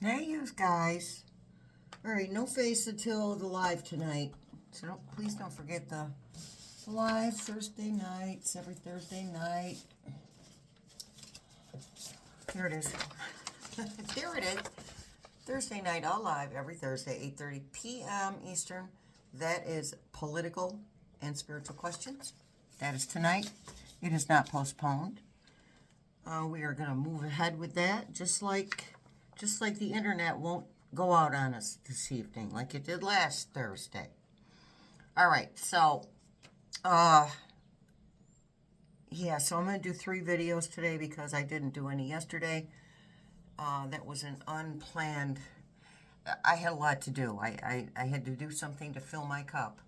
Hey, you guys. All right, no face until the live tonight. So please don't forget the live Thursday nights, every Thursday night. Here it is. There it is. Thursday night, all live, every Thursday, 8:30 p.m. Eastern. That is political and spiritual questions. That is tonight. It is not postponed. We are going to move ahead with that, just like the internet won't go out on us this evening, like it did last Thursday. All right, so, so I'm going to do 3 videos today because I didn't do any yesterday. That was an unplanned. I had a lot to do. I had to do something to fill my cup,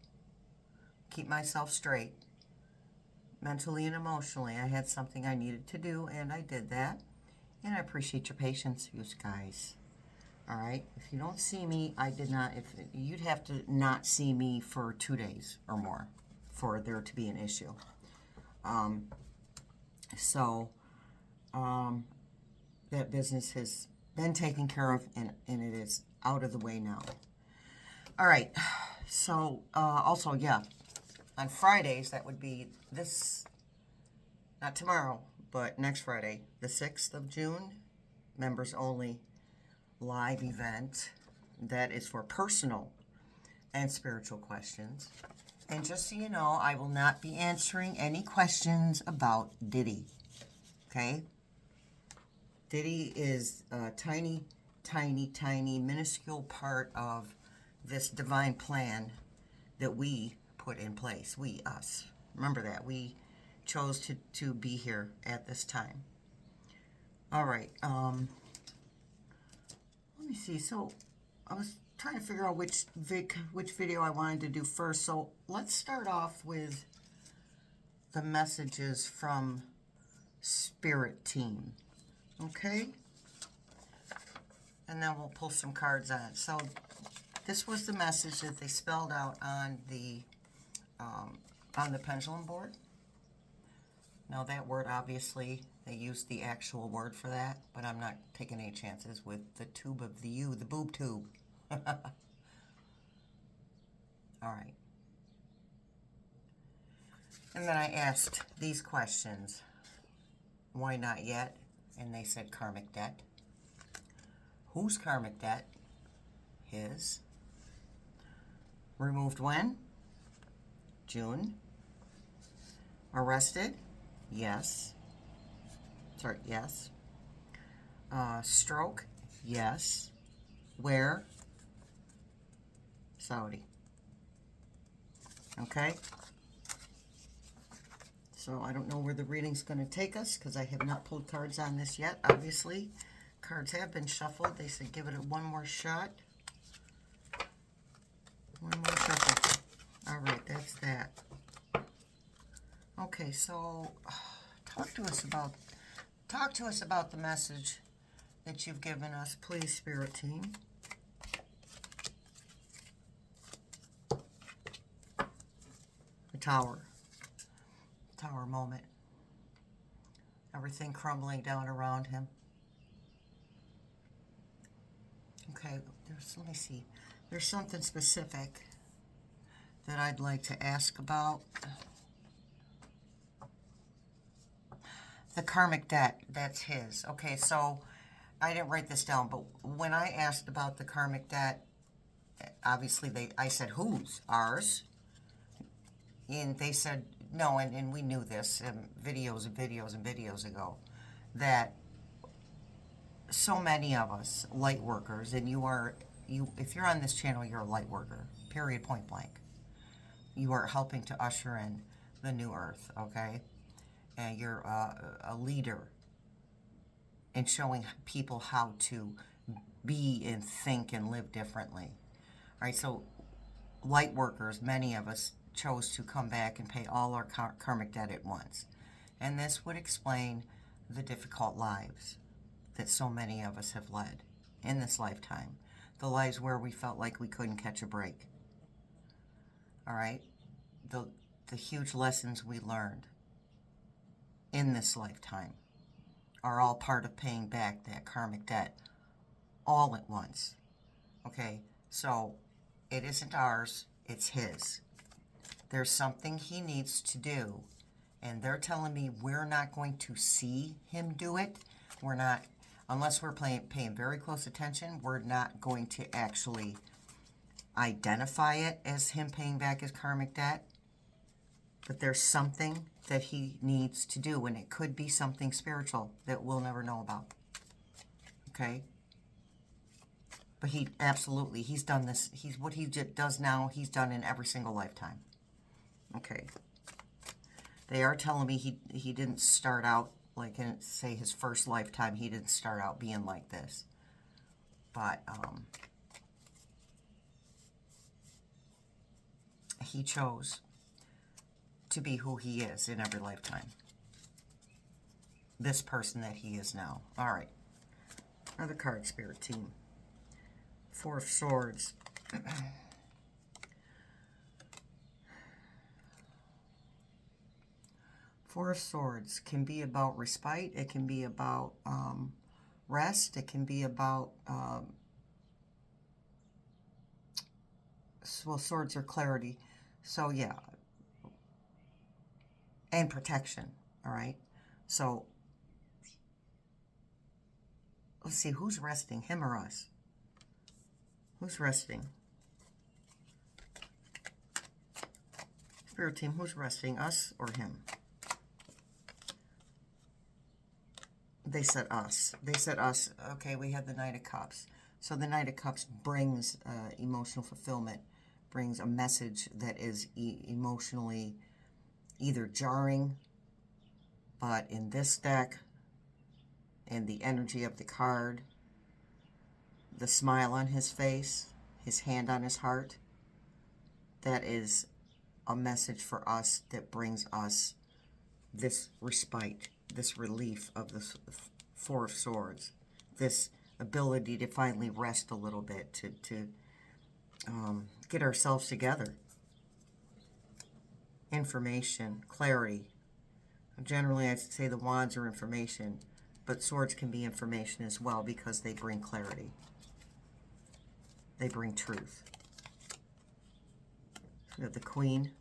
keep myself straight, mentally and emotionally. I had something I needed to do, and I did that. And I appreciate your patience, you guys. All right. If you don't see me, I did not. If you'd have to not see me for 2 days or more for there to be an issue. That business has been taken care of, and it is out of the way now. All right. So also, on Fridays, that would be this, not tomorrow, but next Friday, the 6th of June, members only live event that is for personal and spiritual questions. And just so you know, I will not be answering any questions about Diddy. Okay? Diddy is a tiny, minuscule part of this divine plan that we put in place. We, us. Remember that. We chose to be here at this time. All right. Let me see. So I was trying to figure out which video I wanted to do first. So let's start off with the messages from Spirit Team. Okay? And then we'll pull some cards on it. So this was the message that they spelled out on the pendulum board. Now that word, obviously, they used the actual word for that, but I'm not taking any chances with the tube of the U, the boob tube. All right. And then I asked these questions. Why not yet? And they said karmic debt. Whose karmic debt? His. Removed when? June. Arrested? Yes. Sorry, yes. Stroke? Yes. Where? Saudi. Okay? So I don't know where the reading's going to take us because I have not pulled cards on this yet, obviously. Cards have been shuffled. They said give it one more shot. One more shuffle. All right, that's that. Okay, so talk to us about the message that you've given us, please, Spirit Team. The Tower moment. Everything crumbling down around him. Okay, let me see. There's something specific that I'd like to ask about. The karmic debt, that's his. Okay, so I didn't write this down, but when I asked about the karmic debt, obviously I said whose? Ours? And they said no, and we knew this videos ago, that so many of us light workers, and if you're on this channel, you're a light worker, period, point blank. You are helping to usher in the new earth, okay? And you're a leader in showing people how to be and think and live differently. All right, so light workers, many of us chose to come back and pay all our karmic debt at once. And this would explain the difficult lives that so many of us have led in this lifetime. The lives where we felt like we couldn't catch a break. All right? The huge lessons we learned in this lifetime are all part of paying back that karmic debt all at once. Okay, so it isn't ours, it's his. There's something he needs to do, and they're telling me we're not going to see him do it. We're not, unless we're paying very close attention, we're not going to actually identify it as him paying back his karmic debt. But there's something that he needs to do, and it could be something spiritual that we'll never know about. Okay? But he absolutely, he's done this. He's what he does now, he's done in every single lifetime. Okay. They are telling me he didn't start out, like in, say, his first lifetime, he didn't start out being like this. But he chose to be who he is in every lifetime. This person that he is now. All right. Another card, Spirit Team. Four of Swords. Four of Swords can be about respite. It can be about rest. It can be about, well, swords are clarity. So, yeah. And protection, all right? So, let's see, who's resting, him or us? Who's resting? Spirit Team, who's resting, us or him? They said us. They said us. Okay, we had the Knight of Cups. So the Knight of Cups brings emotional fulfillment, brings a message that is emotionally either jarring, but in this deck, and the energy of the card, the smile on his face, his hand on his heart, that is a message for us that brings us this respite, this relief of the Four of Swords, this ability to finally rest a little bit, to get ourselves together. Information, clarity. Generally, I'd say the wands are information, but swords can be information as well because they bring clarity. They bring truth. We have the Queen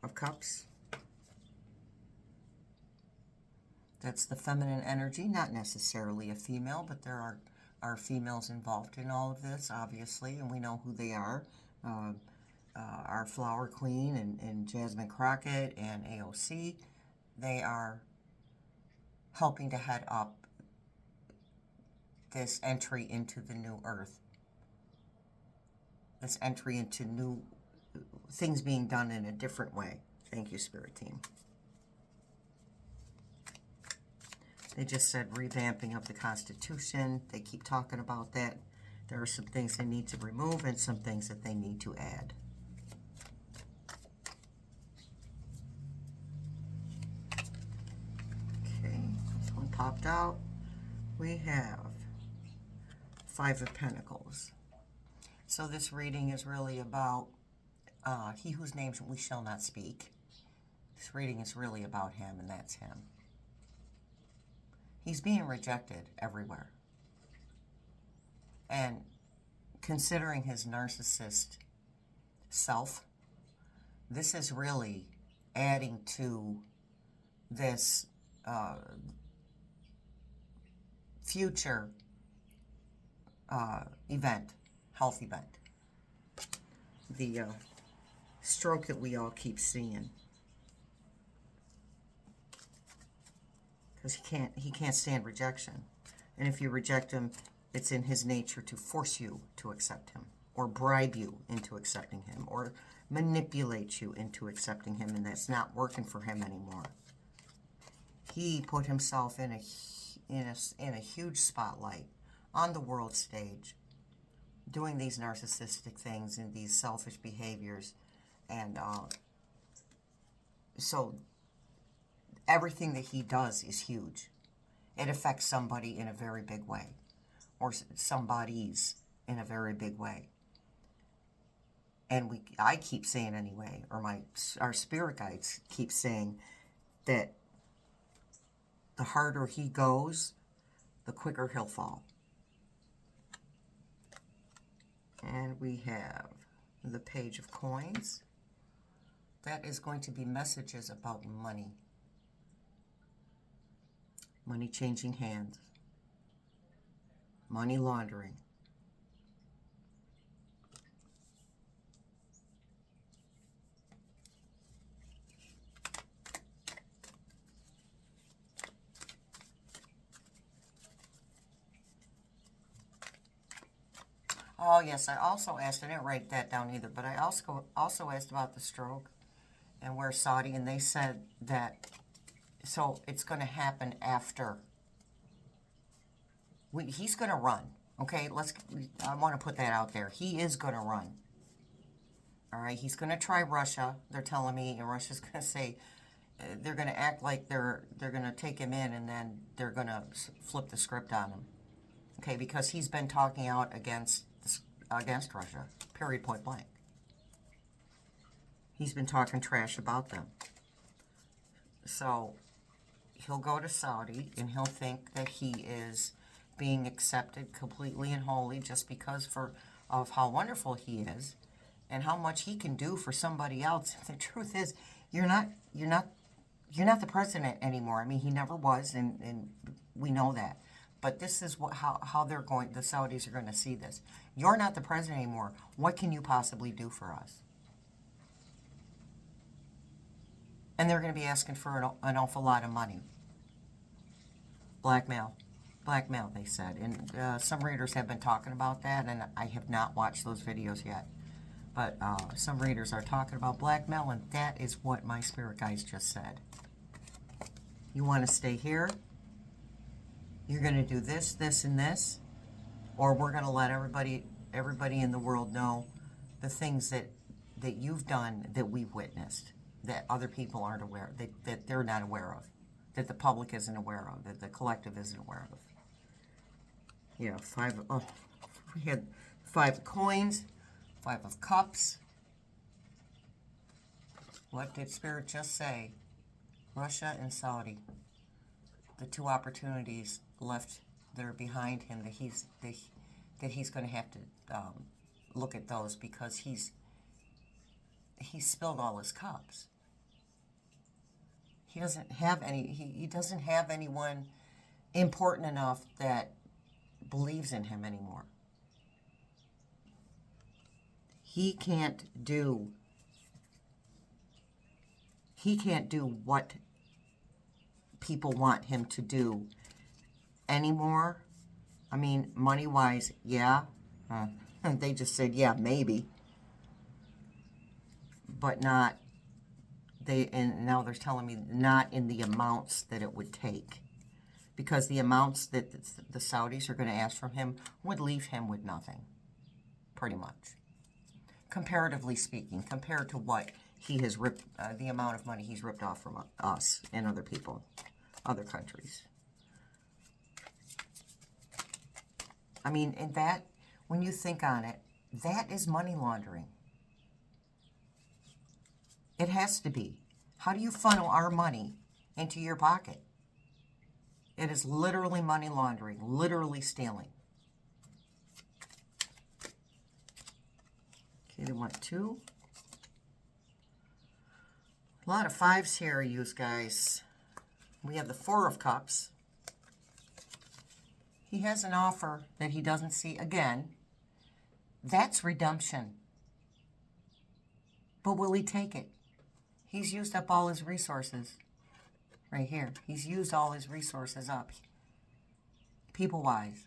of Cups. That's the feminine energy, not necessarily a female, but there are females involved in all of this, obviously, and we know who they are. Our Flower Queen and Jasmine Crockett and AOC, they are helping to head up this entry into the new earth. This entry into new things being done in a different way. Thank you, Spirit Team. They just said revamping of the Constitution. They keep talking about that. There are some things they need to remove and some things that they need to add. Okay, this one popped out. We have Five of Pentacles. So this reading is really about he whose name we shall not speak. This reading is really about him, and that's him. He's being rejected everywhere. And considering his narcissist self, this is really adding to this future event, health event. The stroke that we all keep seeing. Because he can't stand rejection. And if you reject him, it's in his nature to force you to accept him, or bribe you into accepting him, or manipulate you into accepting him, and that's not working for him anymore. He put himself in a huge spotlight on the world stage, doing these narcissistic things and these selfish behaviors, and so everything that he does is huge. It affects somebody in a very big way, or somebody's in a very big way. And I keep saying anyway, or our spirit guides keep saying that the harder he goes, the quicker he'll fall. And we have the Page of Coins. That is going to be messages about money. Money changing hands. Money laundering. Oh, yes, I also asked, I didn't write that down either, but I also asked about the stroke and where Saudi, and they said that, so it's going to happen after. He's going to run, okay? I want to put that out there. He is going to run. All right, he's going to try Russia, they're telling me, and Russia's going to say, they're going to act like they're going to take him in, and then they're going to flip the script on him. Okay, because he's been talking out against Russia, period, point blank. He's been talking trash about them. So he'll go to Saudi, and he'll think that he is being accepted completely and wholly just because of how wonderful he is and how much he can do for somebody else. The truth is, you're not the president anymore. I mean, he never was, and we know that. But this is how the Saudis are going to see this. You're not the president anymore. What can you possibly do for us? And they're going to be asking for an awful lot of money. Blackmail, they said. And some readers have been talking about that, and I have not watched those videos yet. But some readers are talking about blackmail, and that is what my spirit guides just said. You want to stay here? You're going to do this, this, and this, or we're going to let everybody in the world know the things that you've done that we've witnessed, that other people aren't aware, that they're not aware of, that the public isn't aware of, that the collective isn't aware of. Yeah, we had 5 of coins, 5 of cups. What did Spirit just say? Russia and Saudi. The 2 opportunities left that are behind him that he's going to have to look at those, because he's spilled all his cups. He doesn't have he doesn't have anyone important enough that believes in him anymore. He can't do what people want him to do anymore. I mean, money-wise, yeah. They just said, yeah, maybe. But not, and now they're telling me not in the amounts that it would take. Because the amounts that the Saudis are going to ask from him would leave him with nothing. Pretty much. Comparatively speaking, compared to what he has ripped, the amount of money he's ripped off from us and other people, other countries. I mean, and that, when you think on it, that is money laundering. It has to be. How do you funnel our money into your pocket? It is literally money laundering, literally stealing. Okay, they want 2. A lot of 5s here, you guys. We have the 4 of Cups. He has an offer that he doesn't see again. That's redemption. But will he take it? He's used up all his resources. Right here. He's used all his resources up. People-wise.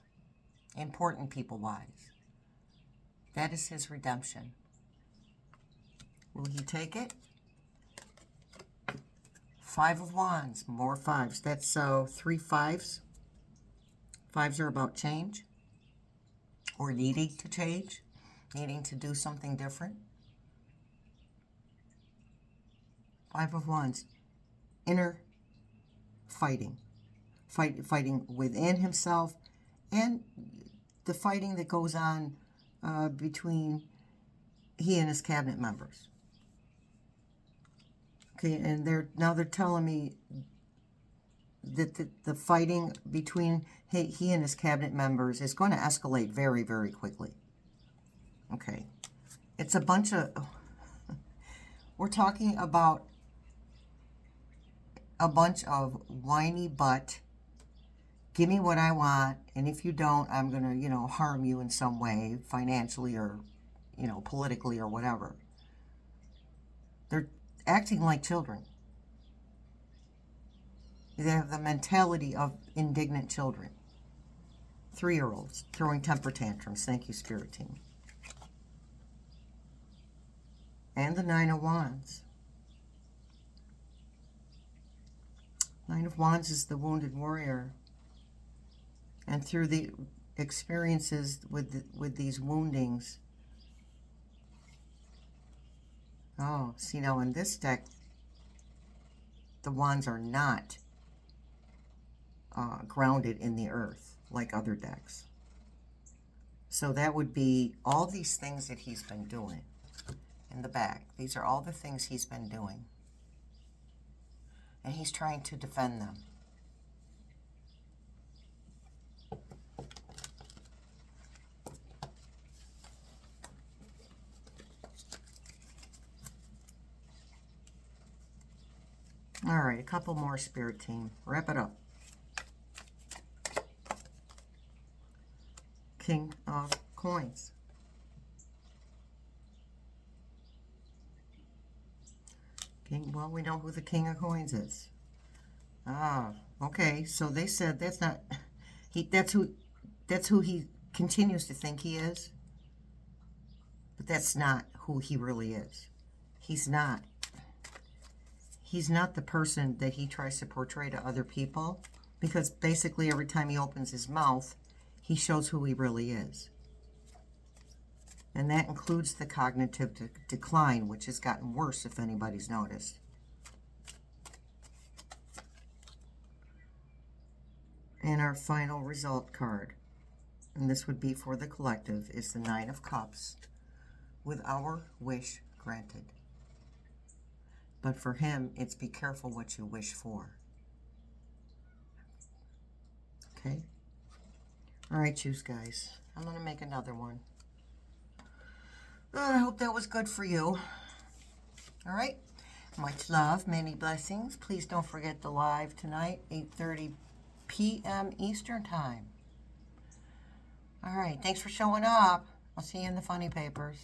Important people-wise. That is his redemption. Will he take it? 5 of Wands. More 5s. That's 3 5s. 5s are about change. Or needing to change. Needing to do something different. 5 of Wands. Inner fighting. Fighting within himself, and the fighting that goes on between he and his cabinet members. Okay, and they're telling me that the fighting between he and his cabinet members is going to escalate very, very quickly. Okay. It's a bunch of... We're talking about a bunch of whiny butt. Give me what I want, and if you don't, I'm going to, harm you in some way, financially or, politically or whatever. They're acting like children. They have the mentality of indignant children. 3-year-olds throwing temper tantrums. Thank you, Spirit Team. And the 9 of Wands. 9 of Wands is the wounded warrior. And through the experiences with these woundings. Oh, see, now in this deck, the wands are not grounded in the earth like other decks. So that would be all these things that he's been doing in the back. These are all the things he's been doing. And he's trying to defend them. All right, a couple more, Spirit Team. Wrap it up. King of Coins. Well, we know who the King of Coins is. Ah, okay. So they said that's not that's who he continues to think he is. But that's not who he really is. He's not the person that he tries to portray to other people, because basically every time he opens his mouth, he shows who he really is. And that includes the cognitive decline, which has gotten worse if anybody's noticed. And our final result card, and this would be for the collective, is the 9 of Cups, with our wish granted. But for him, it's be careful what you wish for. Okay? All right, choose guys. I'm going to make another one. I hope that was good for you. All right? Much love, many blessings. Please don't forget the live tonight, 8:30 p.m. Eastern Time. All right, thanks for showing up. I'll see you in the funny papers.